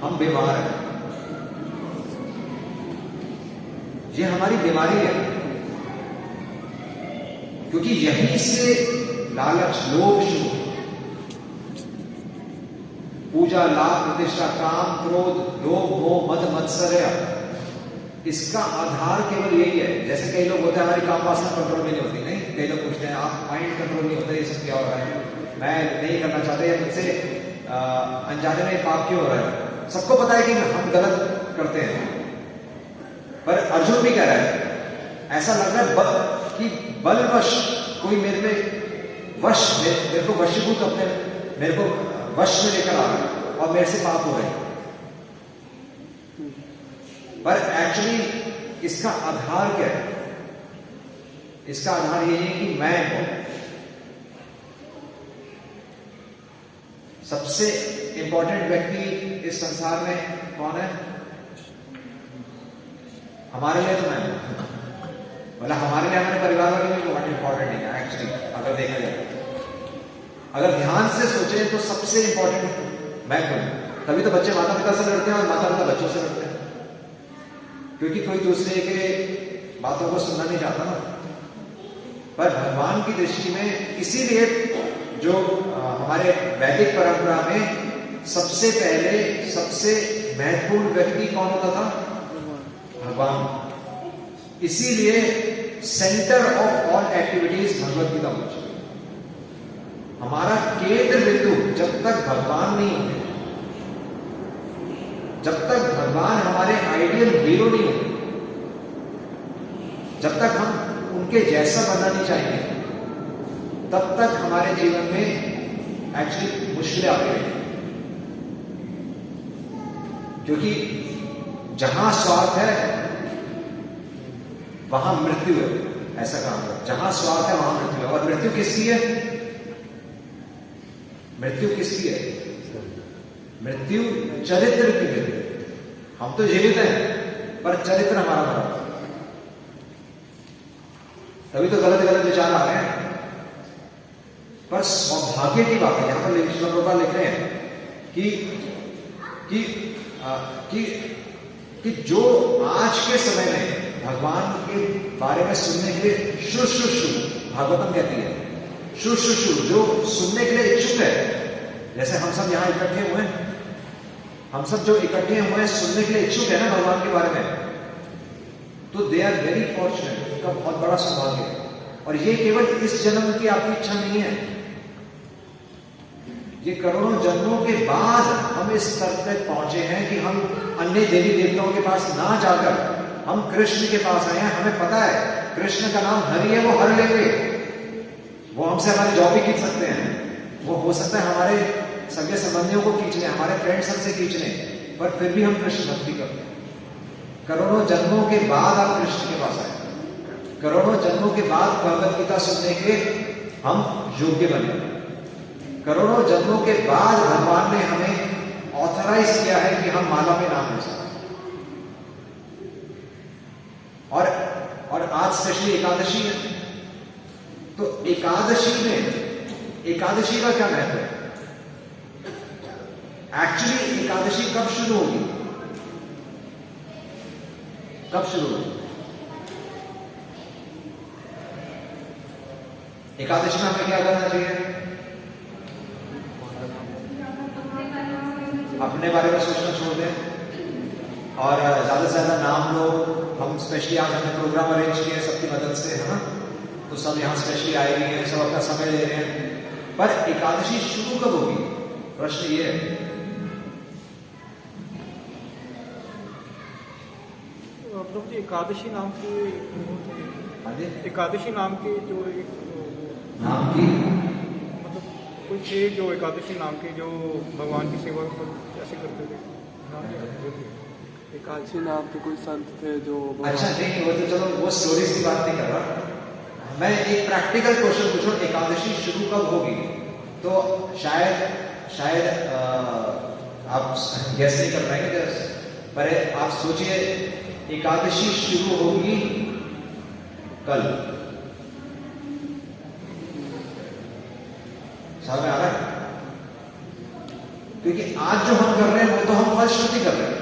हम बीमार हैं। ये हमारी बीमारी है, क्योंकि यहीं से लालच, लोभ शुरू, पूजा, लाभ, प्रतिष्ठा, काम, क्रोध, लोभ, मोह, मद, मत्सर्य, इसका आधार केवल यही है। जैसे कई लोग होते हैं हमारी काम वासना कंट्रोल में नहीं होती, नहीं, कई लोग पूछते हैं आप माइंड कंट्रोल नहीं होता, ये सब क्या हो रहा है, मैं नहीं करना चाहता, या मुझसे अनजाने में पाप क्यों हो रहा है। सबको पता है कि हम गलत करते हैं, पर अर्जुन भी कह रहा है, ऐसा लग रहा है कि बलवश कोई मेरे को वशीभूत, मेरे को वश में लेकर आ रहा है और मेरे से पाप हो रहे हैं। पर एक्चुअली इसका आधार क्या है? इसका आधार यही है कि मैं कौन। सबसे इंपॉर्टेंट व्यक्ति इस संसार में कौन है? हमारे लिए तो मैं, मतलब हमारे लिए हमारे परिवार वाले भी बहुत इंपॉर्टेंट है एक्चुअली। अगर देखा जाए, अगर ध्यान से सोचे तो सबसे इंपॉर्टेंट मैं कौन। तभी तो बच्चे माता पिता से लड़ते हैं और माता पिता बच्चों से लड़ते हैं, क्योंकि कोई दूसरे के बातों को सुनना नहीं चाहता ना। पर भगवान की दृष्टि में, इसीलिए जो हमारे वैदिक परंपरा में सबसे पहले सबसे महत्वपूर्ण व्यक्ति कौन होता था? भगवान। इसीलिए centre of all activities Bhagavad Gita होनी चाहिए। हमारा केंद्र बिंदु जब तक भगवान नहीं होंगे, जब तक भगवान हमारे आइडियल हीरो नहीं होंगे, जब तक हम उनके जैसा बनना नहीं चाहेंगे, तब तक हमारे जीवन में एक्चुअली मुश्किलें आती रहेंगी। क्योंकि जहां स्वार्थ है वहां मृत्यु है, ऐसा काम है। जहां स्वार्थ है वहां मृत्यु है। और मृत्यु किसकी है? मृत्यु किसकी है? मृत्यु चरित्र की मृत्यु। हम तो जीवित हैं, पर चरित्र हमारा मरा, तभी तो गलत गलत विचार आ रहे हैं। पर सौभाग्य की बात है, यहां पर श्रील प्रभुपाद लिख रहे हैं कि जो आज के समय में भगवान के बारे में सुनने के लिए शुश्रूषु, भागवतम कहती है, शुश्रूषु, जो सुनने के लिए इच्छुक है, जैसे हम सब यहां इकट्ठे हुए हैं, हम सब जो इकट्ठे हुए हैं सुनने के लिए इच्छुक है ना भगवान के बारे में, तो दे आर वेरी फॉर्चुनेट। उनका बहुत बड़ा सौभाग्य है। और ये केवल इस जन्म की आपकी इच्छा नहीं है, ये करोड़ों जन्मों के बाद हम इस स्तर तक पहुंचे हैं कि हम अन्य देवी देवताओं के पास ना जाकर हम कृष्ण के पास आए हैं। हमें पता है कृष्ण का नाम हरि है, वो हर लेंगे, वो हमसे हमारी जॉब भी खींच सकते हैं, वो हो सकता है हमारे सगे संबंधियों को खींच लें, हमारे फ्रेंड्स हमसे खींच लें, पर फिर भी हम कृष्ण भक्ति करते हैं। करोड़ों जन्मों के बाद आप कृष्ण के पास आए, करोड़ों जन्मों के बाद भगवत गीता सुनने के हम योग्य बने, करोड़ों जन्मों के बाद भगवान ने हमें ऑथराइज किया है कि हम माला में नाम ले सकते। और आज स्पेशली एकादशी है, तो एकादशी का क्या महत्व है? एक्चुअली एकादशी कब शुरू होगी? एकादशी में हमें क्या करना चाहिए? अपने बारे में सोचना छोड़ दें और ज्यादा से ज्यादा नाम लो। हम स्पेशली आज हमने प्रोग्राम अरेंज किए सबकी मदद से, है ना, तो सब यहाँ स्पेशली आए हुए हैं, सब अपना समय ले रहे हैं। पर एकादशी शुरू कब होगी, प्रश्न ये है। प्रभु जी, एकादशी नाम की एकादशी नाम की जो एक नाम की मतलब कोई थे जो एकादशी नाम के जो भगवान की सेवा ऐसे करते थे, एकादशी नाम के कोई संत थे जो अच्छा नहीं, वो तो चलो वो स्टोरीज की बात नहीं कर रहा मैं। एक प्रैक्टिकल क्वेश्चन पूछो, एकादशी शुरू कब होगी? तो शायद आप गेस नहीं कर पाएंगे, पर आप सोचिए एकादशी शुरू होगी कल। समझ में आ रहा है? क्योंकि आज जो हम कर रहे हैं वो तो हम फलश्रुति कर रहे हैं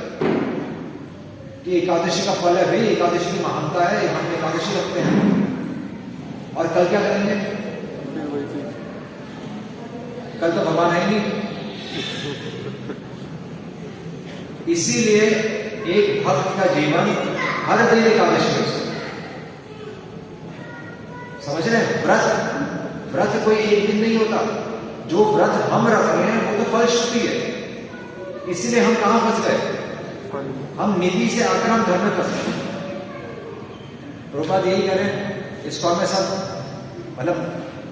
कि एकादशी का फल है भाई, एकादशी की महानता है, हम एकादशी रखते हैं। और कल क्या करेंगे? कल तो भगवान है ही नहीं। इसीलिए एक भक्त का जीवन हर दिन एकादशी हो सकता है। समझ रहे हैं? व्रत कोई एक दिन नहीं होता। जो व्रत हम रख रहे हैं वो तो फलश्रुति है। इसीलिए हम कहां फंस गए? हम नीति से आकर हम धर्म में फंस गए। प्रभुपाद यही करें, इसको में सब मतलब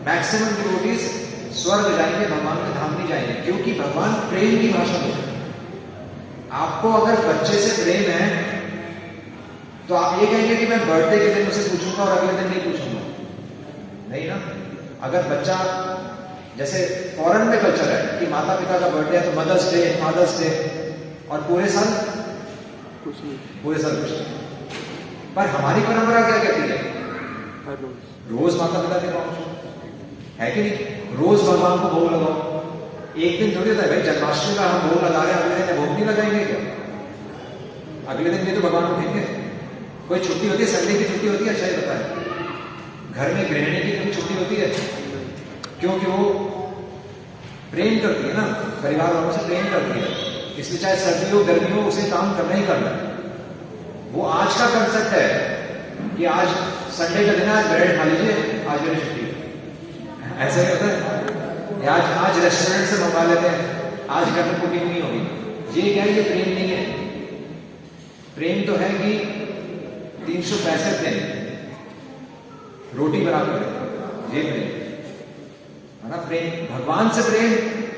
मैक्सिमम डिवोटीज स्वर्ग जाएंगे, भगवान के धाम नहीं जाएंगे, क्योंकि भगवान प्रेम की भाषा बोलते हैं। आपको अगर बच्चे से प्रेम है तो आप ये कहेंगे कि मैं बर्थडे के दिन उसे पूछूंगा और अगले दिन नहीं पूछूंगा, नहीं ना। अगर बच्चा, जैसे फॉरेन में कल्चर है कि माता पिता का बर्थडे है तो मदर्स डे, फादर्स डे, और पूरे साल कुछ नहीं। पर हमारी परंपरा क्या कहती है? रोज माता पिता के पहुंचो, है कि नहीं? रोज भगवान को भोग लगाओ। एक दिन थोड़ी होता है भाई, जन्माष्टमी का हम भोग लगा रहे हैं, अगले दिन भोग नहीं लगाएंगे क्या? अगले दिन भी तो भगवान को देंगे। कोई छुट्टी होती है, संडे की छुट्टी होती है, अच्छा ही पता है। घर में गृहिणी की कोई छुट्टी होती है, क्योंकि वो प्रेम करती है ना, परिवार वालों से प्रेम करती है, इसलिए चाहे सर्दी हो गर्मी हो उसे काम करना ही करना है। वो आज का कंसेप्ट है कि आज संडे का दिन है, आज ब्रेड खा लीजिए, आज मेरी छुट्टी है। ऐसा ही होता है। आज रेस्टोरेंट से मंगा लेते हैं, आज घर में कुकिंग नहीं होगी। ये क्या है? ये प्रेम नहीं है। प्रेम तो है कि 365 दिन रोटी बराबर है, ये प्रेम है ना। प्रेम भगवान से प्रेम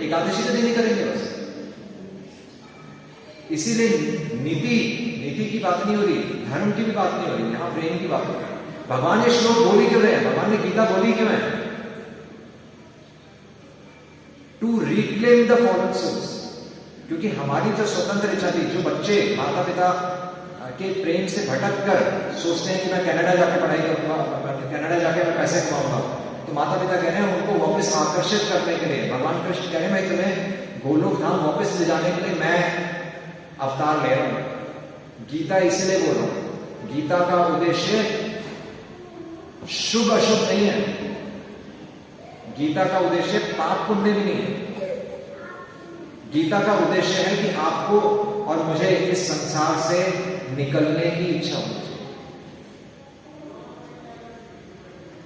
एकादशी के दिन ही करेंगे बस। इसीलिए नीति की बात नहीं हो रही, धर्म की भी बात नहीं हो रही, यहां प्रेम की बात हो रही है। भगवान ये श्लोक बोली क्यों है? भगवान ने गीता बोली क्यों है? To reclaim the fallen souls. क्योंकि हमारी जो स्वतंत्र इच्छा थी, जो बच्चे माता पिता के प्रेम से भटक कर सोचते हैं कि मैं कनाडा जाकर पढ़ाई करूंगा, कनाडा जाकर मैं पैसे कमाऊंगा, तो माता पिता कह रहे हैं उनको वापस आकर्षित करने के लिए, भगवान कृष्ण कह रहे हैं मैं तुम्हें गोलोक धाम वापस ले जाने के लिए मैं अवतार ले रहा हूं। गीता इसलिए बोल रहा हूं, गीता का उद्देश्य शुभ अशुभ नहीं है। गीता का उद्देश्य पाप पुण्य भी नहीं है। गीता का उद्देश्य है कि आपको और मुझे इस संसार से निकलने की इच्छा होनी चाहिए।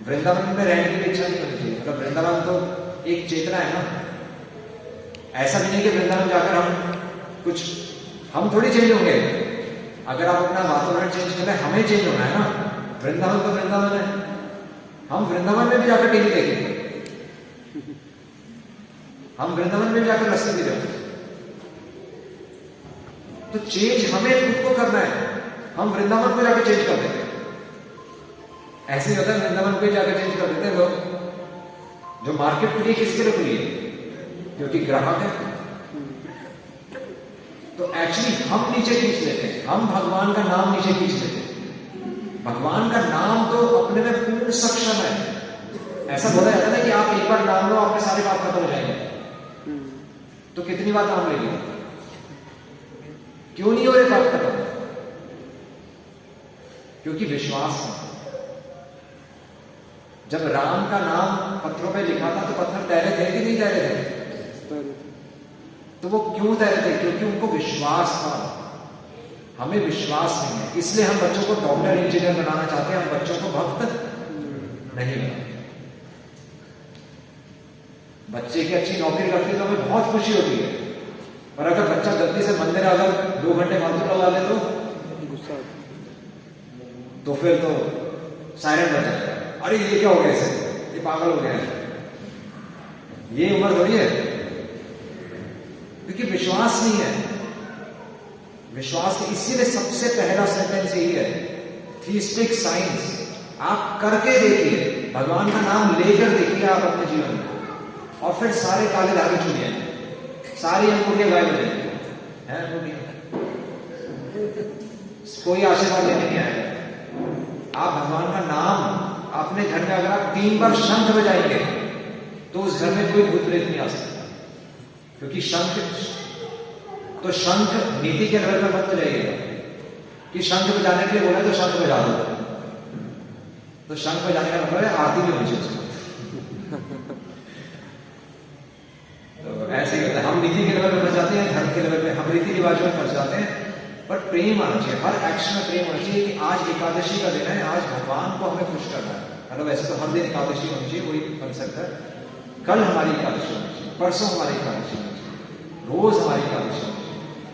वृंदावन में रहने की इच्छा नहीं होनी चाहिए। मतलब वृंदावन तो एक चेतना है ना। ऐसा भी नहीं कि वृंदावन जाकर हम थोड़ी चेंज होंगे। अगर आप अपना वातावरण चेंज कर रहे हैं, हमें चेंज होना है ना। वृंदावन तो वृंदावन है, हम वृंदावन में भी जाकर टीवी देखेंगे, हम वृंदावन में भी जाकर रस्ते भी जाएंगे। तो चेंज हमें खुद को करना है, हम वृंदावन को जाकर चेंज कर देंगे। ऐसे ही होता है, वृंदावन को जाकर चेंज कर देते हैं लोग। जो मार्केट खुली है किसके लिए खुली है? क्योंकि ग्राहक है। तो एक्चुअली हम नीचे खींच लेते हैं, हम भगवान का नाम नीचे खींच लेते हैं। भगवान का नाम तो अपने में पूर्ण सक्षम है। ऐसा बोला जाता है ना कि आप एक बार नाम लो, आपके सारे पाप खत्म हो जाएंगे। तो कितनी बार नाम ले लिया? क्यों नहीं हो रहे पाप खत्म? क्योंकि विश्वास है। जब राम का नाम पत्थरों पे लिखा था तो पत्थर तैरे थे कि नहीं तैरे थे? तैरे तो वो क्यों तैरे थे? क्योंकि उनको विश्वास था। हमें विश्वास नहीं है, इसलिए हम बच्चों को डॉक्टर इंजीनियर बनाना चाहते हैं, हम बच्चों को भक्त नहीं बनाते। बच्चे की अच्छी नौकरी करती है तो हमें बहुत खुशी होती है, पर अगर बच्चा गलती से मंदिर अगर 2 घंटे फालतू लगा ले गुस्सा तो फिर तो सायरन बज जाएगा, अरे ये क्या हो गया इसे, ये पागल हो गया है। ये उम्र थोड़ी है, क्योंकि विश्वास नहीं है। विश्वास नहीं, इसीलिए सबसे पहला सेंटेंस यही है, थीस्टिक साइंस। आप करके देखिए, भगवान का नाम लेकर देखिए आप अपने जीवन में, और फिर सारे काले धागे चुनिए, सारी अंगूठियां गायब हो जाएंगी, है अंगूठियां, कोई आशीर्वाद लेने नहीं आएगा। आप भगवान का नाम अपने घर में अगर आप 3 बार शंख बजाएंगे तो उस घर में कोई भूत प्रेत नहीं आ सकता, क्योंकि शंख नीति के लेवल पर मत बजाइएगा कि शंख बजाने के लिए बोला तो शंख बजा दो, तो शंख बजाने का मतलब है आरती भी होनी चाहिए उसको। तो ऐसे ही होता है, हम नीति के लेवल पर फंस जाते हैं, धर्म के लेवल पे हम रीति रिवाज में फंस जाते हैं, पर प्रेम आना चाहिए, हर एक्शन में प्रेम होना चाहिए कि आज एकादशी का दिन है, आज भगवान को हमें खुश करना है। मतलब वैसे तो हर दिन एकादशी होनी चाहिए, वही कंसेप्ट है, कल हमारी एकादशी होनी चाहिए, परसों हमारी एकादशी होनी चाहिए, रोज हमारी एकादशी होनी चाहिए,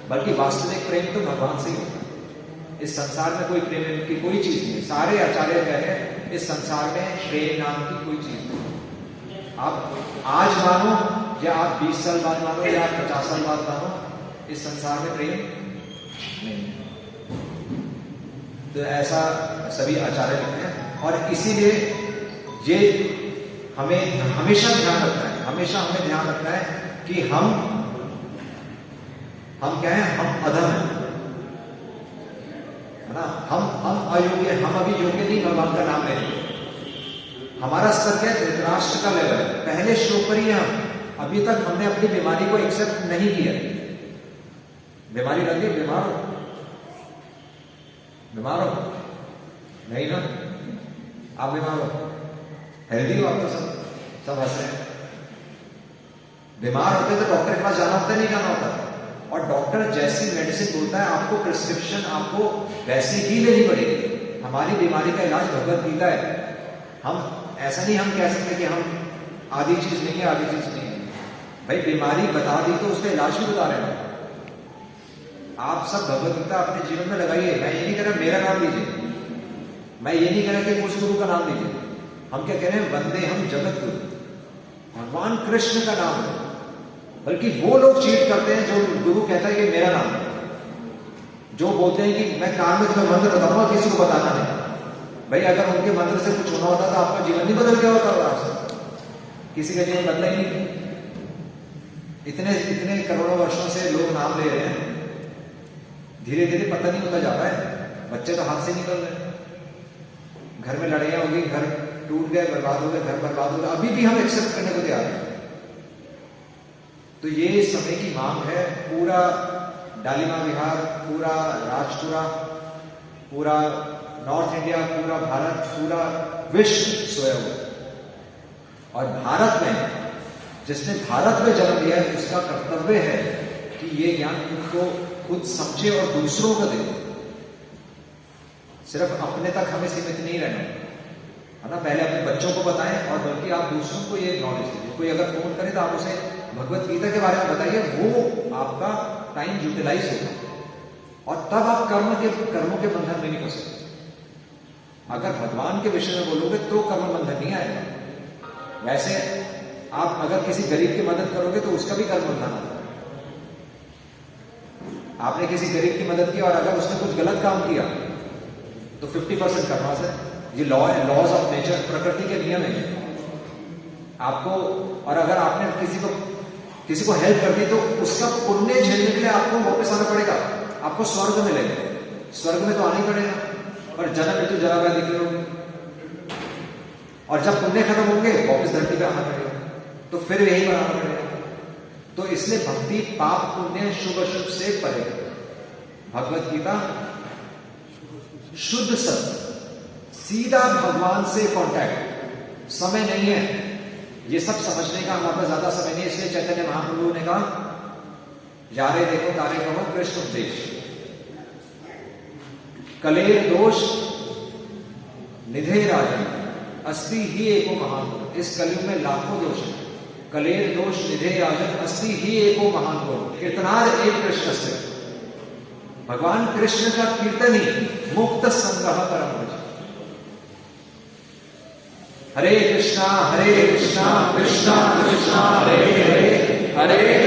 बल्कि वास्तविक प्रेम तो भगवान से ही होता है। इस संसार में कोई प्रेम की कोई चीज नहीं है, सारे आचार्य कह रहे हैं इस संसार में प्रेम नाम की कोई चीज नहीं। आप आज मानो या आप 20 साल बाद मानो या आप 50 साल बाद मानो, इस संसार में प्रेम नहीं। तो ऐसा सभी आचार्य लिखते हैं, और इसीलिए ये हमें हमेशा ध्यान रखना है, हमेशा हमें ध्यान रखना है कि हम क्या है, हम अधम हैं, है ना, हम अयोग्य, हम अभी योग्य नहीं भगवान का नाम लेने। हमारा स्तर क्या है, धृतराष्ट्र का लेवल है, पहले श्लोक पर ही हम अभी तक हमने अपनी बीमारी को एक्सेप्ट नहीं किया। बीमारी लगी, बीमार हो नहीं ना, आप बीमार हो, हेल्दी हो, आप तो सब हंस रहे हैं। बीमार होते तो डॉक्टर के पास जाना होता है, नहीं जाना होता, और डॉक्टर जैसी मेडिसिन बोलता है आपको प्रिस्क्रिप्शन आपको वैसी ही लेनी पड़ेगी। हमारी बीमारी का इलाज भगवत गीता है। हम ऐसा नहीं हम कह सकते कि हम आधी चीज नहीं है, आधी चीज नहीं है। भाई बीमारी बता दी तो उसका इलाज भी बता रहे हैं। आप सब भगवत गीता अपने जीवन में लगाइए। मैं ये नहीं कह रहा मेरा नाम लीजिए, मैं ये नहीं कह रहा कि उस गुरु का नाम लीजिए। हम क्या कह रहे हैं, वंदे हम जगत गुरु, भगवान कृष्ण का नाम है। बल्कि वो लोग चीट करते हैं जो गुरु कहता है कि मेरा नाम है, जो बोलते हैं कि मैं कान में तुम्हें मंत्र बताऊंगा, किसी को बताना नहीं। भाई अगर उनके मंत्र से कुछ होना होता तो आपका जीवन नहीं बदल गया होता, किसी का जीवन बदला ही नहीं। इतने करोड़ों वर्षों से लोग नाम ले रहे हैं, धीरे धीरे पता नहीं होता जाता है, बच्चे तो हाथ से निकल रहे हैं, घर में लड़ाइयां होगी, घर टूट गए, बर्बाद हो गए, घर बर्बाद हो गए, अभी भी हम एक्सेप्ट करने को तैयार हैं। तो ये समय की मांग है। पूरा डालीमा विहार, पूरा राजपुरा, पूरा नॉर्थ इंडिया, पूरा भारत, पूरा विश्व सोया हुआ। और भारत में जिसने भारत में जन्म लिया है उसका कर्तव्य है कि ये ज्ञान उनको खुद समझे और दूसरों को दे। सिर्फ अपने तक हमें सीमित नहीं रहना है ना, पहले अपने बच्चों को बताएं और बल्कि आप दूसरों को ये नॉलेज दीजिए। कोई अगर फोन करे तो आप उसे भगवत गीता के बारे में बताइए, वो आपका टाइम यूटिलाइज होगा और तब आप कर्मों के बंधन में नहीं फंसे। अगर भगवान के विषय में बोलोगे तो कर्म बंधन नहीं आएगा। वैसे आप अगर किसी गरीब की मदद करोगे तो उसका भी कर्म बंधन आता है। आपने किसी गरीब की मदद की और अगर उसने कुछ गलत काम किया तो 50% कर्मा से। ये लॉ है, लॉज ऑफ नेचर, प्रकृति के नियम है आपको। और अगर आपने किसी को हेल्प कर दी तो उसका पुण्य झेलने के लिए आपको वापस आना पड़ेगा, आपको स्वर्ग मिलेगा। स्वर्ग में तो आना ही पड़ेगा, पर जन्म मृत्यु जरा व्याधि दिख रहे होंगे, और जब पुण्य खत्म होंगे वापस धरती पे आना पड़ेगा, तो फिर यही बनाना पड़ेगा। तो इसलिए भक्ति पाप पुण्य शुभ अशुभ से परे। भगवत गीता शुद्ध सत्य, सीधा भगवान से कांटेक्ट, समय नहीं है ये सब समझने का, हमारे पास ज्यादा समय नहीं है। इसलिए चैतन्य महाप्रभु ने कहा यारे देखो तारे कहो कृष्ण उपदेश, कलेर दोष निधे राजन अस्ति ही एको महान गुण। इस कलयुग में लाखों दोष है, कलेर दोष निधे राजन अस्ति ही एको महान गुण। कीर्तनार एक कृष्ण से, भगवान कृष्ण का कीर्तन ही मुक्त संग्रह परम भज। हरे कृष्णा कृष्णा कृष्णा हरे हरे, हरे